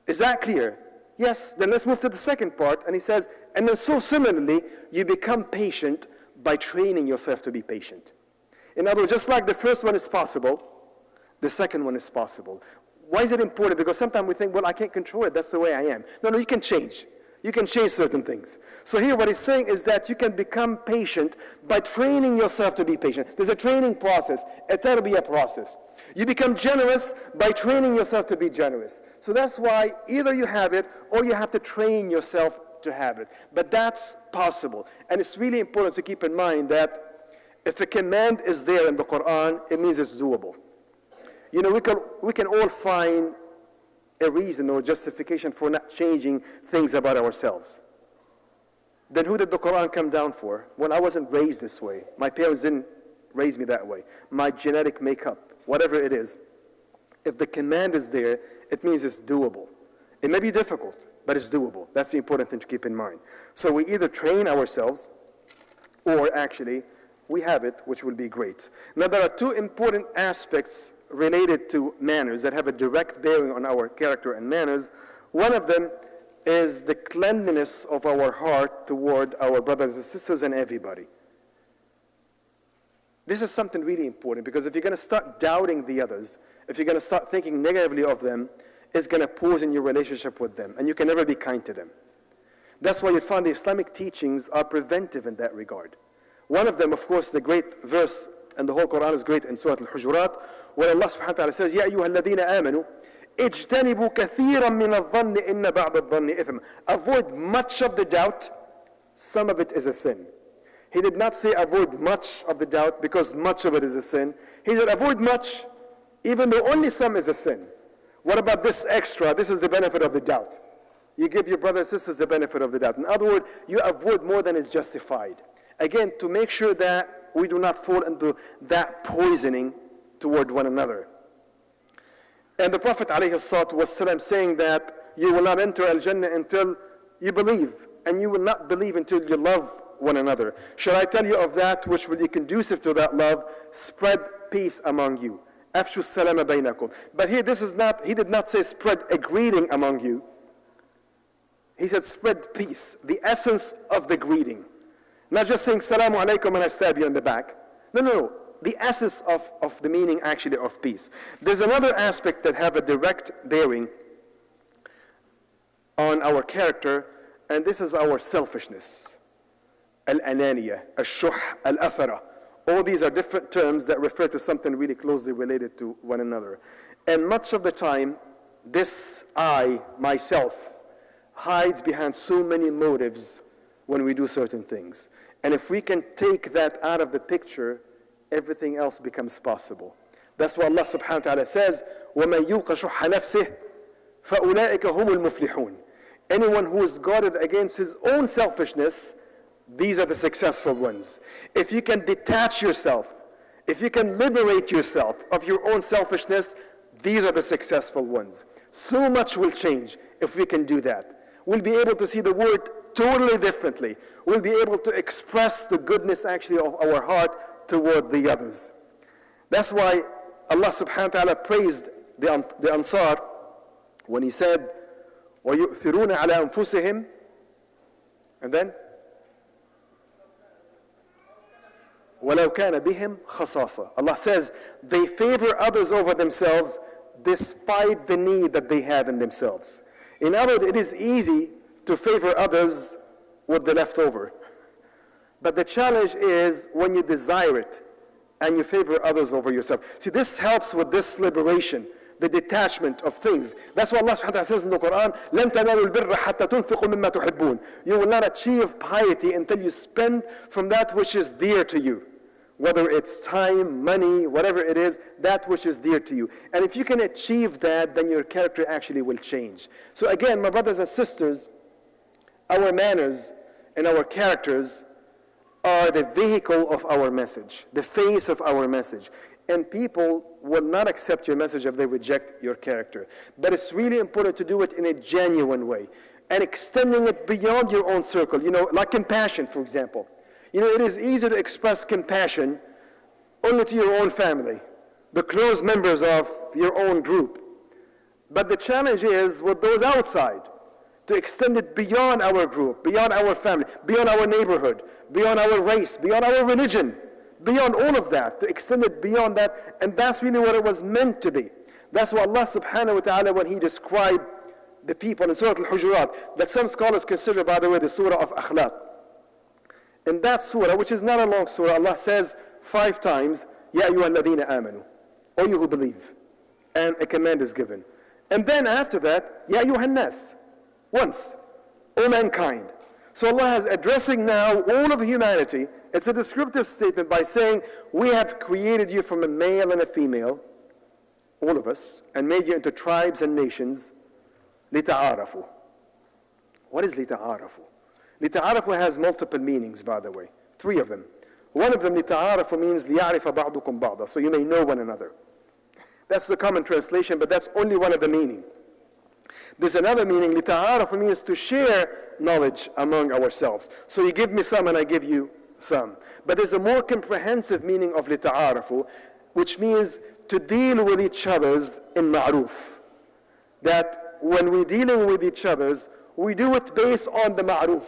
[SPEAKER 3] Is that clear? Yes. Then let's move to the second part. And he says, and then so similarly, you become patient by training yourself to be patient. In other words, just like the first one is possible, the second one is possible. Why is it important? Because sometimes we think, well, I can't control it. That's the way I am. No, you can change. You can change certain things. So here what he's saying is that you can become patient by training yourself to be patient. There's a training process, a tarbiyah process. You become generous by training yourself to be generous. So that's why either you have it or you have to train yourself to have it. But that's possible. And it's really important to keep in mind that if a command is there in the Quran, it means it's doable. You know, we can all find a reason or justification for not changing things about ourselves. Then who did the Quran come down for? Well, I wasn't raised this way. My parents didn't raise me that way. My genetic makeup, whatever it is, if the command is there, it means it's doable. It may be difficult, but it's doable. That's the important thing to keep in mind. So we either train ourselves, or actually, we have it, which will be great. Now, there are two important aspects related to manners that have a direct bearing on our character and manners. One of them is the cleanliness of our heart toward our brothers and sisters and everybody. This is something really important, because if you're going to start doubting the others, if you're going to start thinking negatively of them, it's going to poison your relationship with them, and you can never be kind to them. That's why you find the Islamic teachings are preventive in that regard. One of them, of course, the great verse, and the whole Quran is great in Surah Al-Hujurat, where Allah subhanahu wa ta'ala says, يَا أَيُّهَا الَّذِينَ آمَنُوا اجْتَنِبُوا كَثِيرًا مِنَ الظَّنِّ إِنَّ بَعْضَ الظَّنِّ إِثْمٌ. Avoid much of the doubt, some of it is a sin. He did not say avoid much of the doubt because much of it is a sin. He said avoid much, even though only some is a sin. What about this extra? This is the benefit of the doubt. You give your brothers and sisters the benefit of the doubt. In other words, you avoid more than is justified. Again, to make sure that we do not fall into that poisoning toward one another. And the Prophet ﷺ saying that you will not enter Al-Jannah until you believe, and you will not believe until you love one another. Shall I tell you of that which will be conducive to that love? Spread peace among you. Afshu salama baynakum. But here he did not say spread a greeting among you. He said spread peace, the essence of the greeting. Not just saying salamu alaykum and I stab you in the back. No. The essence of the meaning actually of peace. There's another aspect that have a direct bearing on our character, and this is our selfishness. Al-ananiya, al-shuh, al-athara. All these are different terms that refer to something really closely related to one another. And much of the time, this I, myself, hides behind so many motives when we do certain things. And if we can take that out of the picture, everything else becomes possible. That's why Allah subhanahu wa ta'ala says, وَمَنْ يُوقَ شُحَّ نَفْسِهِ فَأُولَٰئِكَ هُمُ الْمُفْلِحُونَ. Anyone who is guarded against his own selfishness, these are the successful ones. If you can detach yourself, if you can liberate yourself of your own selfishness, these are the successful ones. So much will change if we can do that. We'll be able to see the world totally differently. We'll be able to express the goodness actually of our heart toward the others. That's why Allah subhanahu wa ta'ala praised the Ansar when He said, وَيُؤْثِرُونَ عَلَى أَنفُسِهِمْ, and then وَلَوْ كَانَ بِهِمْ خَصَاصَةٌ. Allah says they favor others over themselves despite the need that they have in themselves. In other words, it is easy to favor others with the leftover. But the challenge is when you desire it and you favor others over yourself. See, this helps with this liberation, the detachment of things. That's what Allah subhanahu wa ta'ala says in the Quran, لَن تَنَالُوا الْبِرَّ حَتَّى تُنْفِقُوا مِمَّا تُحِبُّونَ. You will not achieve piety until you spend from that which is dear to you. Whether it's time, money, whatever it is, that which is dear to you. And if you can achieve that, then your character actually will change. So again, my brothers and sisters, our manners and our characters are the vehicle of our message, the face of our message. And people will not accept your message if they reject your character. But it's really important to do it in a genuine way and extending it beyond your own circle. You know, like compassion, for example. You know, it is easy to express compassion only to your own family, the close members of your own group. But the challenge is with those outside, to extend it beyond our group, beyond our family, beyond our neighborhood, beyond our race, beyond our religion, beyond all of that, to extend it beyond that. And that's really what it was meant to be. That's what Allah subhanahu wa ta'ala, when He described the people in Surah Al-Hujurat, that some scholars consider, by the way, the surah of akhlaq. In that surah, which is not a long surah, Allah says 5 times, Ya ayyuha alladhina amanu, O you who believe. And a command is given. And then after that, Ya ayyuha nas, once, O mankind. So Allah is addressing now all of humanity. It's a descriptive statement by saying, we have created you from a male and a female, all of us, and made you into tribes and nations, لِتَعَارَفُوا. What is لِتَعَارَفُوا? لِتَعَارَفُوا has multiple meanings, by the way, 3 of them. One of them, لِتَعَارَفُوا, means لِيَعْرِفَ بَعْضُكُمْ بَعْضًا, so you may know one another. That's the common translation, but that's only one of the meaning. There's another meaning, لِتَعَارَفُوا means to share knowledge among ourselves. So you give me some and I give you some. But there's a more comprehensive meaning of لِتَعَارَفُوا, which means to deal with each other's in ma'ruf. That when we're dealing with each other's, we do it based on the ma'ruf,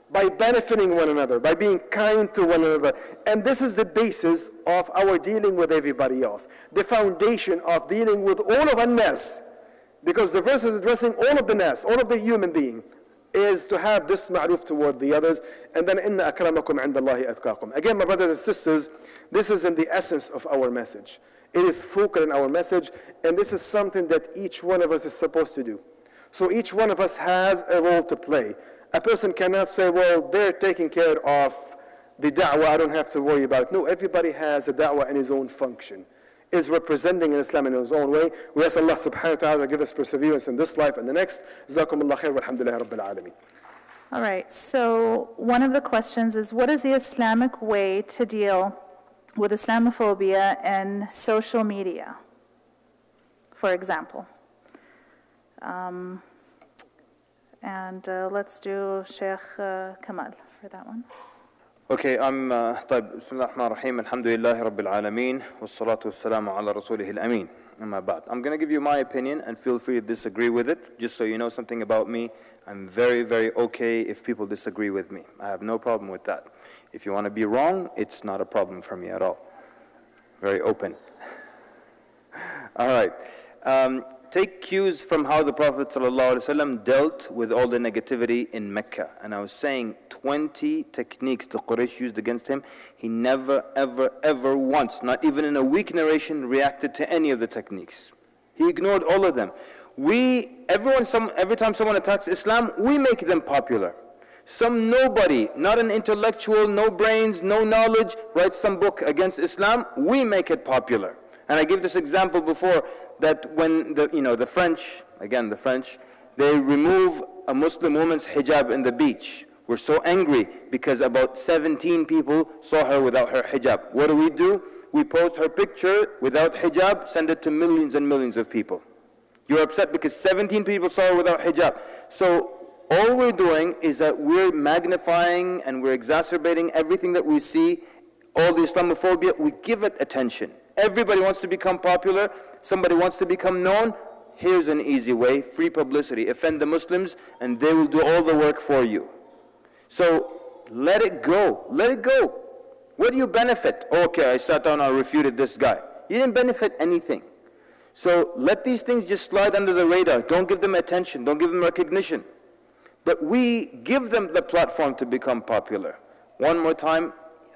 [SPEAKER 3] by benefiting one another, by being kind to one another. And this is the basis of our dealing with everybody else. The foundation of dealing with all of an-nas, because the verse is addressing all of the nas, all of the human being, is to have this ma'ruf toward the others. And then, inna akramakum indallahi atqakum. Again, my brothers and sisters, this is in the essence of our message. It is focal in our message, and this is something that each one of us is supposed to do. So each one of us has a role to play. A person cannot say, well, they're taking care of the da'wah, I don't have to worry about it. No, everybody has a da'wah in his own function, is representing Islam in his own way. We ask Allah subhanahu wa ta'ala to give us perseverance in this life and the next. Jazakumullah khair, walhamdulillahi rabbil alameen.
[SPEAKER 1] All right, so one of the questions is, what is the Islamic way to deal with Islamophobia and social media, for example? Let's do Sheikh Kamal for that one.
[SPEAKER 2] Okay, طيب بسم الله الرحمن الرحيم الحمد لله رب العالمين والصلاة والسلام على رسوله الأمين أما بعد. I'm going to give you my opinion and feel free to disagree with it. Just so you know something about me, I'm very, very okay if people disagree with me. I have no problem with that. If you want to be wrong, it's not a problem for me at all. Very open. All right. take cues from how the Prophet ﷺ dealt with all the negativity in Mecca. And I was saying 20 techniques the Quraysh used against him. He never, ever, ever once, not even in a weak narration, reacted to any of the techniques. He ignored all of them. Every time someone attacks Islam, we make them popular. Some nobody, not an intellectual, no brains, no knowledge, writes some book against Islam, we make it popular. And I gave this example before, that when the French, they remove a Muslim woman's hijab in the beach. We're so angry because about 17 people saw her without her hijab. What do? We post her picture without hijab, send it to millions and millions of people. You're upset because 17 people saw her without hijab. So all we're doing is that we're magnifying and we're exacerbating everything that we see, all the Islamophobia, we give it attention. Everybody wants to become popular, somebody wants to become known. Here's an easy way, free publicity. Offend the Muslims and they will do all the work for you. So let it go, let it go. What do you benefit? Okay, I sat down, I refuted this guy. You didn't benefit anything. So let these things just slide under the radar. Don't give them attention, don't give them recognition. But we give them the platform to become popular. One more time,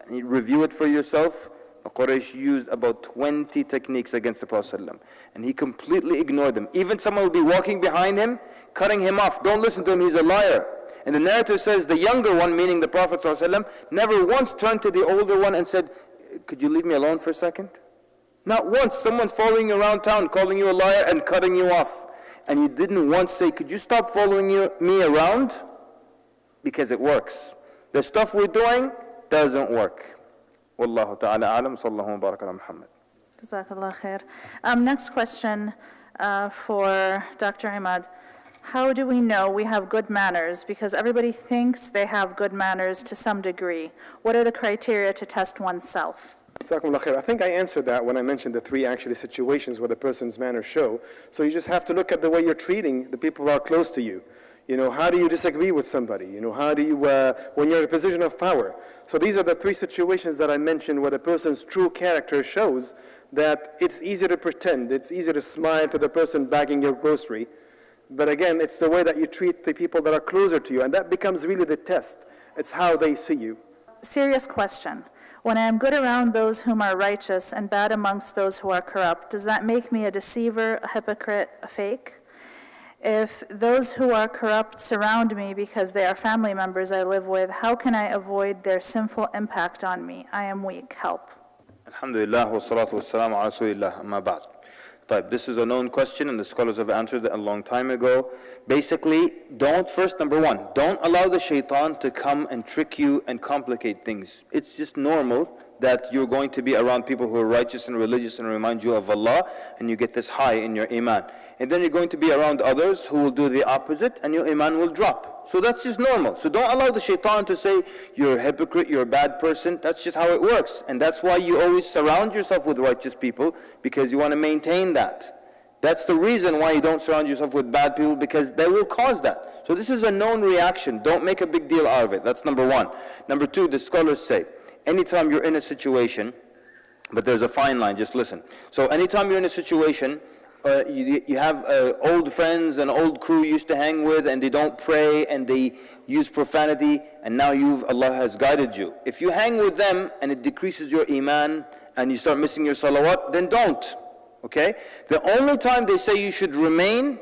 [SPEAKER 2] review it for yourself. The Quraysh used about 20 techniques against the Prophet ﷺ, and he completely ignored them. Even someone would be walking behind him, cutting him off. Don't listen to him, he's a liar. And the narrator says the younger one, meaning the Prophet ﷺ, never once turned to the older one and said, could you leave me alone for a second? Not once. Someone's following you around town, calling you a liar and cutting you off. And you didn't once say, could you stop following me around? Because it works. The stuff we're doing doesn't work. Wallahu ta'ala alam, sallallahu baraka ala Muhammad.
[SPEAKER 1] Jazakallah khair. Next question for Dr. Imad. How do we know we have good manners? Because everybody thinks they have good manners to some degree. What are the criteria to test oneself?
[SPEAKER 3] Jazakumullah khair. I think I answered that when I mentioned the three actually situations where the person's manners show. So you just have to look at the way you're treating the people who are close to you. How do you disagree with somebody? How do you, when you're in a position of power? So these are the three situations that I mentioned where the person's true character shows that it's easy to pretend, it's easy to smile to the person bagging your grocery. But again, it's the way that you treat the people that are closer to you, and that becomes really the test. It's how they see you.
[SPEAKER 1] Serious question. When I am good around those whom are righteous and bad amongst those who are corrupt, does that make me a deceiver, a hypocrite, a fake? If those who are corrupt surround me because they are family members I live with, how can I avoid their sinful impact on me? I am weak. Help.
[SPEAKER 2] Alhamdulillah, wa salatu wa salam ala rasulillah, amma ba'd. This is a known question and the scholars have answered it a long time ago. Basically, number one, don't allow the shaitan to come and trick you and complicate things. It's just normal that you're going to be around people who are righteous and religious and remind you of Allah, and you get this high in your iman. And then you're going to be around others who will do the opposite, and your iman will drop. So that's just normal. So don't allow the shaitan to say, you're a hypocrite, you're a bad person. That's just how it works. And that's why you always surround yourself with righteous people, because you want to maintain that. That's the reason why you don't surround yourself with bad people, because they will cause that. So this is a known reaction. Don't make a big deal out of it. That's number one. Number two, the scholars say, anytime you're in a situation, but there's a fine line, just listen. So anytime you're in a situation, you have old friends and old crew you used to hang with, and they don't pray and they use profanity, and now Allah has guided you. If you hang with them and it decreases your iman and you start missing your salawat, then don't. Okay? The only time they say you should remain,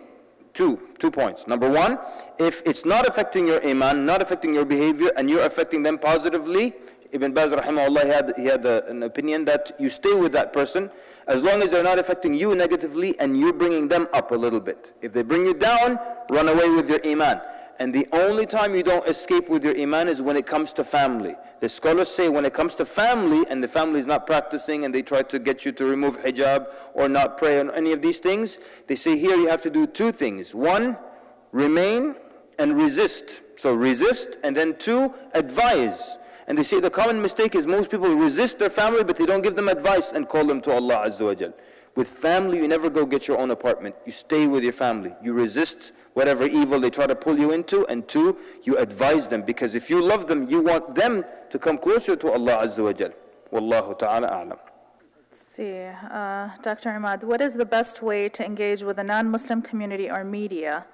[SPEAKER 2] two points. Number one, if it's not affecting your iman, not affecting your behavior, and you're affecting them positively, Ibn Baz rahimahullah, he had an opinion that you stay with that person as long as they're not affecting you negatively and you're bringing them up a little bit. If they bring you down, run away with your iman. And the only time you don't escape with your iman is when it comes to family. The scholars say when it comes to family and the family is not practicing and they try to get you to remove hijab or not pray on any of these things, they say here you have to do two things. One, remain and resist. So resist, and then two, advise. And they say the common mistake is most people resist their family, but they don't give them advice and call them to Allah Azza wa Jal. With family, you never go get your own apartment. You stay with your family. You resist whatever evil they try to pull you into. And two, you advise them. Because if you love them, you want them to come closer to Allah Azza wa Jal. Wallahu ta'ala a'lam.
[SPEAKER 1] see, Dr. Ahmad, what is the best way to engage with the non-Muslim community or media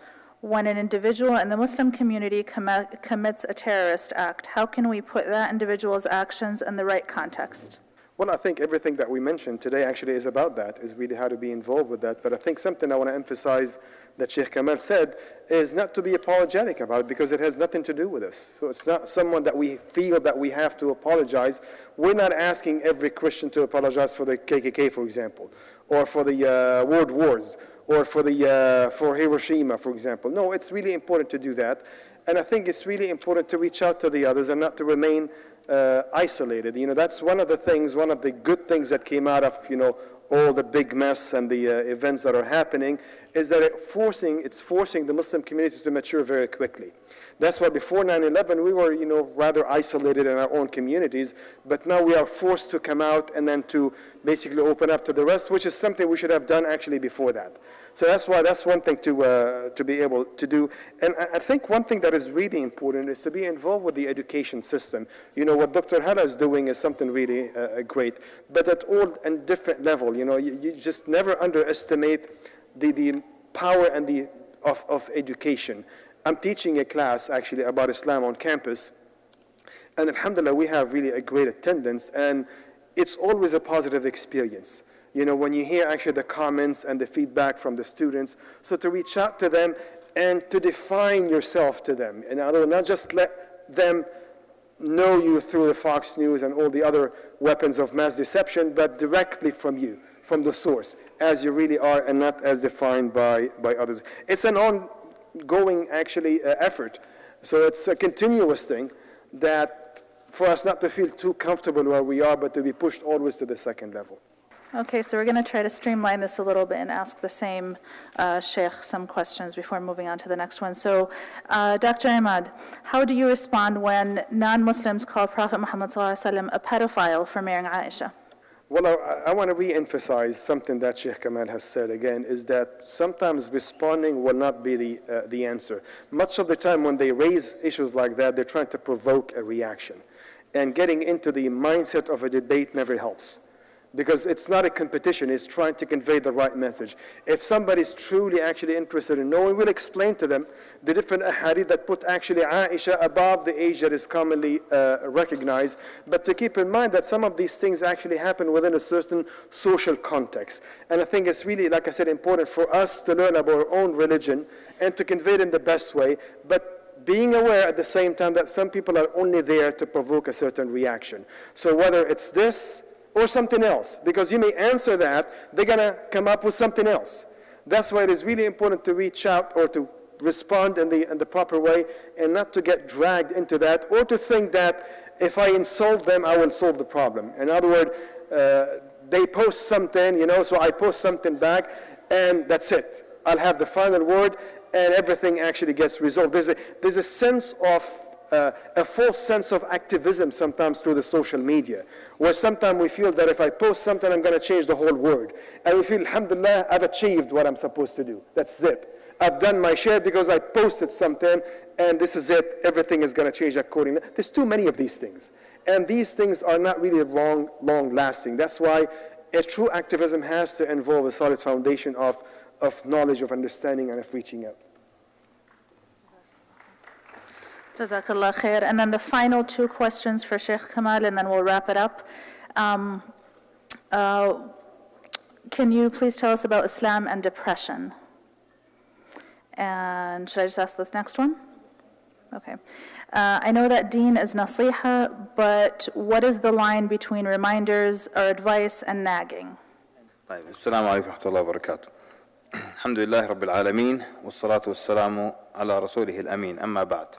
[SPEAKER 1] when an individual in the Muslim community commits a terrorist act? How can we put that individual's actions in the right context?
[SPEAKER 3] Well, I think everything that we mentioned today actually is about that, is really how to be involved with that. But I think something I want to emphasize that Sheikh Kamal said is not to be apologetic about it, because it has nothing to do with us. So it's not someone that we feel that we have to apologize. We're not asking every Christian to apologize for the KKK, for example, or for the World Wars, or for Hiroshima, for example. No, it's really important to do that. And I think it's really important to reach out to the others and not to remain isolated. You know, that's one of the things, one of the good things that came out of, you know, all the big mess and the events that are happening, is that it's forcing the Muslim community to mature very quickly. That's why before 9/11 we were, you know, rather isolated in our own communities, but now we are forced to come out and then to basically open up to the rest, which is something we should have done actually before that. So that's why that's one thing to be able to do. And I think one thing that is really important is to be involved with the education system. You know, what Dr. Hala is doing is something really great, but at all and different level. You know, you just never underestimate the power and of education. I'm teaching a class actually about Islam on campus, and alhamdulillah we have really a great attendance, and it's always a positive experience. You know, when you hear actually the comments and the feedback from the students, so to reach out to them and to define yourself to them. In other words, not just let them know you through the Fox News and all the other weapons of mass deception, but directly from you, from the source, as you really are and not as defined by others. It's an ongoing actually effort. So it's a continuous thing that for us not to feel too comfortable where we are, but to be pushed always to the second level.
[SPEAKER 1] Okay, so we're going to try to streamline this a little bit and ask the same Sheikh some questions before moving on to the next one. So, Dr. Ahmad, how do you respond when non-Muslims call Prophet Muhammad ﷺ a pedophile for marrying Aisha?
[SPEAKER 3] Well, I want to re-emphasize something that Sheikh Kamal has said again, is that sometimes responding will not be the answer. Much of the time when they raise issues like that, they're trying to provoke a reaction. And getting into the mindset of a debate never helps. Because it's not a competition, it's trying to convey the right message. If somebody's truly actually interested in knowing, we'll explain to them the different ahadith that put actually Aisha above the age that is commonly recognized, but to keep in mind that some of these things actually happen within a certain social context. And I think it's really, like I said, important for us to learn about our own religion and to convey it in the best way, but being aware at the same time that some people are only there to provoke a certain reaction. So whether it's this, or something else, because you may answer that, they're going to come up with something else. That's why it is really important to reach out or to respond in the proper way and not to get dragged into that or to think that if I insult them, I will solve the problem. In other words, they post something, you know, so I post something back and that's it. I'll have the final word and everything actually gets resolved. There's a sense of a false sense of activism sometimes through the social media, where sometimes we feel that if I post something, I'm going to change the whole world. And we feel, alhamdulillah, I've achieved what I'm supposed to do. That's it. I've done my share because I posted something, and this is it. Everything is going to change accordingly. There's too many of these things. And these things are not really long-lasting. That's why a true activism has to involve a solid foundation of knowledge, of understanding, and of reaching out.
[SPEAKER 1] Jazakallah khair. And then the final two questions for Sheikh Kamal, and then we'll wrap it up. Can you please tell us about Islam and depression? And should I just ask the next one? Okay. I know that deen is nasiha, but what is the line between reminders or advice and nagging?
[SPEAKER 2] Assalamu alaikum wa rahmatullahi wa barakatuh. Alhamdulillah Rabbil Alameen, wa salatu wa salamu ala rasulih al-amin, amma ba'd.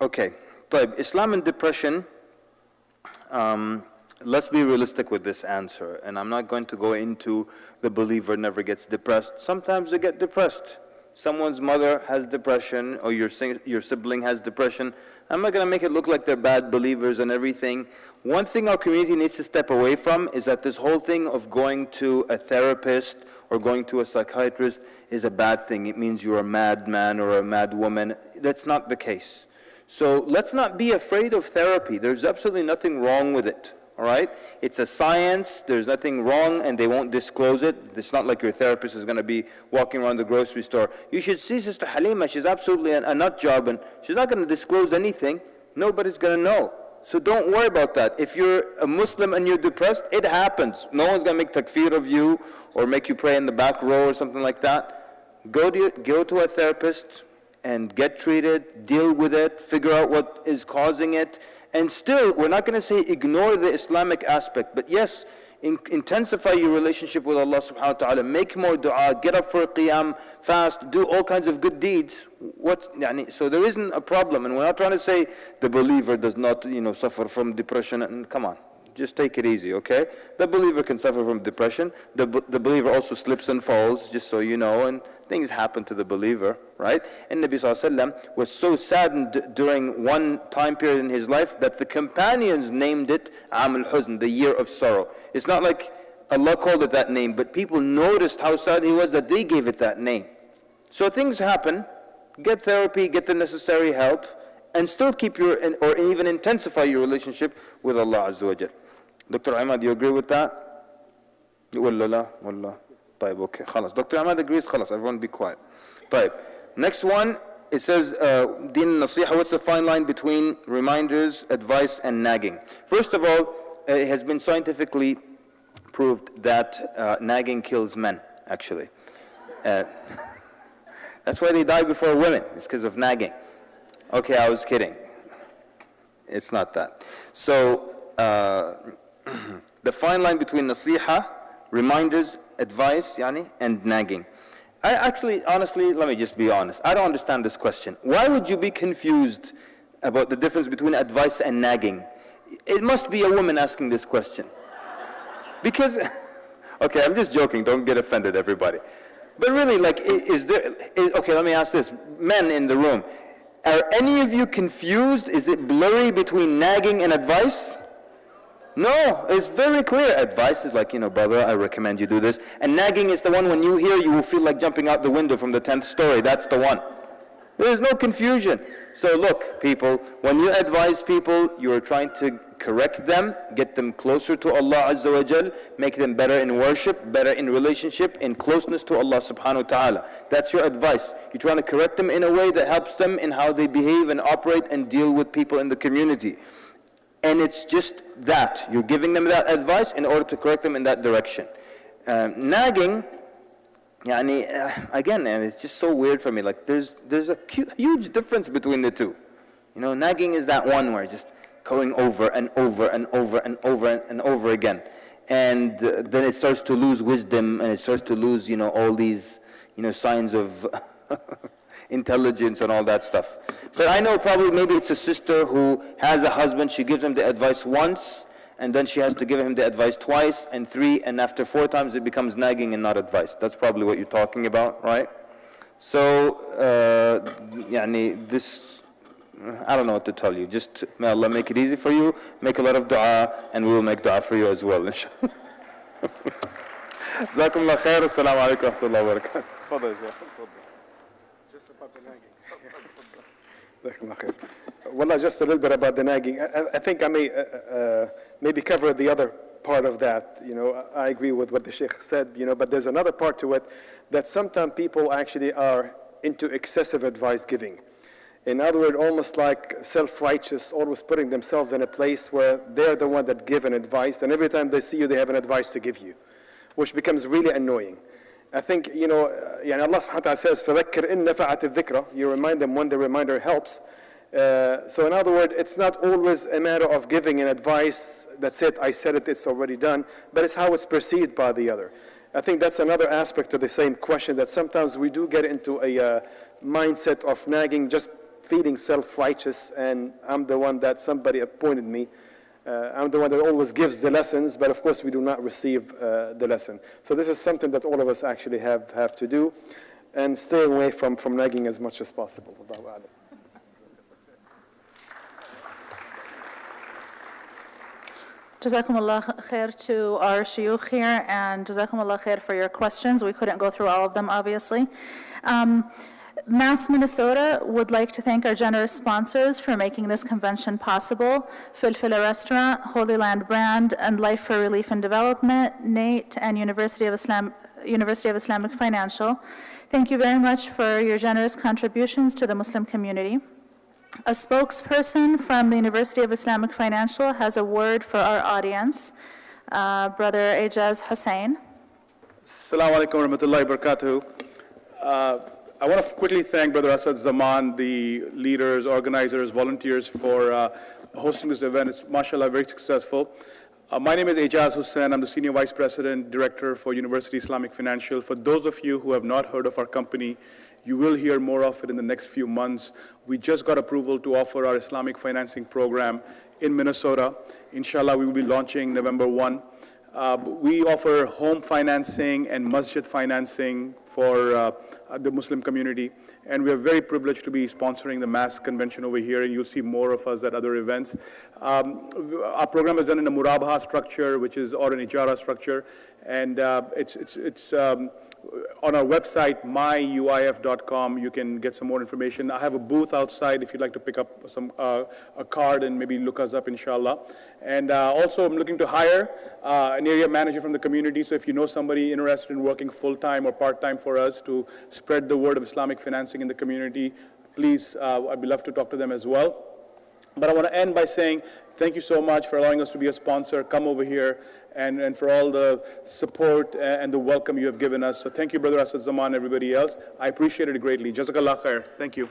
[SPEAKER 2] Okay, طيب, Islam and depression, let's be realistic with this answer, and I'm not going to go into the believer never gets depressed. Sometimes they get depressed. Someone's mother has depression, or your sibling has depression. I'm not going to make it look like they're bad believers and everything. One thing our community needs to step away from is that this whole thing of going to a therapist or going to a psychiatrist is a bad thing. It means you're a madman or a mad woman. That's not the case. So let's not be afraid of therapy. There's absolutely nothing wrong with it, all right? It's a science, there's nothing wrong, and they won't disclose it. It's not like your therapist is going to be walking around the grocery store. You should see Sister Halima, she's absolutely a nut job, and she's not going to disclose anything. Nobody's going to know. So don't worry about that. If you're a Muslim and you're depressed, it happens. No one's going to make takfir of you or make you pray in the back row or something like that. Go to a therapist and get treated, deal with it, figure out what is causing it. And still, we're not going to say ignore the Islamic aspect, but yes, intensify your relationship with Allah subhanahu wa ta'ala, make more dua, get up for a qiyam, fast, do all kinds of good deeds. So there isn't a problem, and we're not trying to say the believer does not suffer from depression, and come on, just take it easy, okay? The believer can suffer from depression, the believer also slips and falls, just so you know, and things happen to the believer, right? And Nabi sallallahu alaihi wasallam was so saddened during one time period in his life that the companions named it Am al-Huzn, the year of sorrow. It's not like Allah called it that name, but people noticed how sad he was that they gave it that name. So things happen, get therapy, get the necessary help, and still keep or even intensify your relationship with Allah Azza wa Jal. Dr. Ahmad, do you agree with that? Wallah, wallah. طيب, okay, خلاص. Dr. Ahmad agrees, خلاص, everyone be quiet. طيب. Next one, it says, Din Nasiha, what's the fine line between reminders, advice, and nagging? First of all, it has been scientifically proved that nagging kills men, actually. That's why they die before women, it's because of nagging. Okay, I was kidding. It's not that. So, the fine line between nasiha, reminders, advice, and nagging. I actually, honestly, let me just be honest. I don't understand this question. Why would you be confused about the difference between advice and nagging? It must be a woman asking this question. Because, okay, I'm just joking. Don't get offended, everybody. But really, okay, let me ask this. Men in the room, are any of you confused? Is it blurry between nagging and advice? No, it's very clear. Advice is like, brother, I recommend you do this. And nagging is the one when you hear, you will feel like jumping out the window from the 10th story. That's the one. There is no confusion. So look, people, when you advise people, you are trying to correct them, get them closer to Allah Azza wa Jal, make them better in worship, better in relationship, in closeness to Allah subhanahu wa ta'ala. That's your advice. You're trying to correct them in a way that helps them in how they behave and operate and deal with people in the community. And it's just that. You're giving them that advice in order to correct them in that direction. Nagging, again, and it's just so weird for me. Like, there's a huge difference between the two. Nagging is that one where it's just going over and over and over and over and over again. And then it starts to lose wisdom, and it starts to lose, all these, signs of intelligence and all that stuff. But I know probably maybe it's a sister who has a husband, she gives him the advice once, and then she has to give him the advice twice and 3, and after 4 times it becomes nagging and not advice. That's probably what you're talking about, right? So, this, I don't know what to tell you. Just may Allah make it easy for you, make a lot of dua, and we will make dua for you as well, inshallah. جزاكم الله خير والسلام عليكم ورحمة الله وبركاته. تفضل يا شيخ.
[SPEAKER 3] Just about the nagging. جزاكم الله خير. Well, just a little bit about the nagging. I think I may maybe cover the other part of that. I agree with what the Sheikh said, but there's another part to it that sometimes people actually are into excessive advice giving. In other words, almost like self-righteous, always putting themselves in a place where they're the one that give an advice, and every time they see you, they have an advice to give you, which becomes really annoying. I think, Allah subhanahu wa ta'ala says, فَذَكِّرْ إِن نَفَعَتِ الذِّكْرَ. You remind them when the reminder helps. So in other words, it's not always a matter of giving an advice, that's it, I said it, it's already done, but it's how it's perceived by the other. I think that's another aspect of the same question, that sometimes we do get into a mindset of nagging, just feeling self-righteous, and I'm the one that somebody appointed me. I'm the one that always gives the lessons, but of course we do not receive the lesson. So this is something that all of us actually have to do, and stay away from nagging as much as possible.
[SPEAKER 1] Jazakumullah khair to our shuyukh here, and Jazakumullah khair for your questions. We couldn't go through all of them, obviously. Mass Minnesota would like to thank our generous sponsors for making this convention possible: Filfila Restaurant, Holy Land Brand, and Life for Relief and Development, NATE, and University of Islamic Financial. Thank you very much for your generous contributions to the Muslim community. A spokesperson from the University of Islamic Financial has a word for our audience. Brother Ijaz Hussain.
[SPEAKER 4] Assalamu alaikum wa rahmatullahi wa barakatuh. I want to quickly thank Brother Asad Zaman, the leaders, organizers, volunteers for hosting this event. It's, mashallah, very successful. My name is Ijaz Hussain. I'm the Senior Vice President, Director for University Islamic Financial. For those of you who have not heard of our company, you will hear more of it in the next few months. We just got approval to offer our Islamic financing program in Minnesota. Inshallah, we will be launching November 1. We offer home financing and masjid financing for the Muslim community, and we are very privileged to be sponsoring the mass convention over here, and you'll see more of us at other events. Our program is done in a murabaha structure, which is, or an ijara structure, and it's on our website, myuif.com, you can get some more information. I have a booth outside if you'd like to pick up some a card and maybe look us up, inshallah. And also, I'm looking to hire an area manager from the community, so if you know somebody interested in working full-time or part-time for us to spread the word of Islamic financing in the community, please, I'd be love to talk to them as well. But I want to end by saying thank you so much for allowing us to be a sponsor. Come over here, and for all the support and the welcome you have given us. So thank you, Brother Asad Zaman, and everybody else. I appreciate it greatly. Jazakallah khair. Thank you.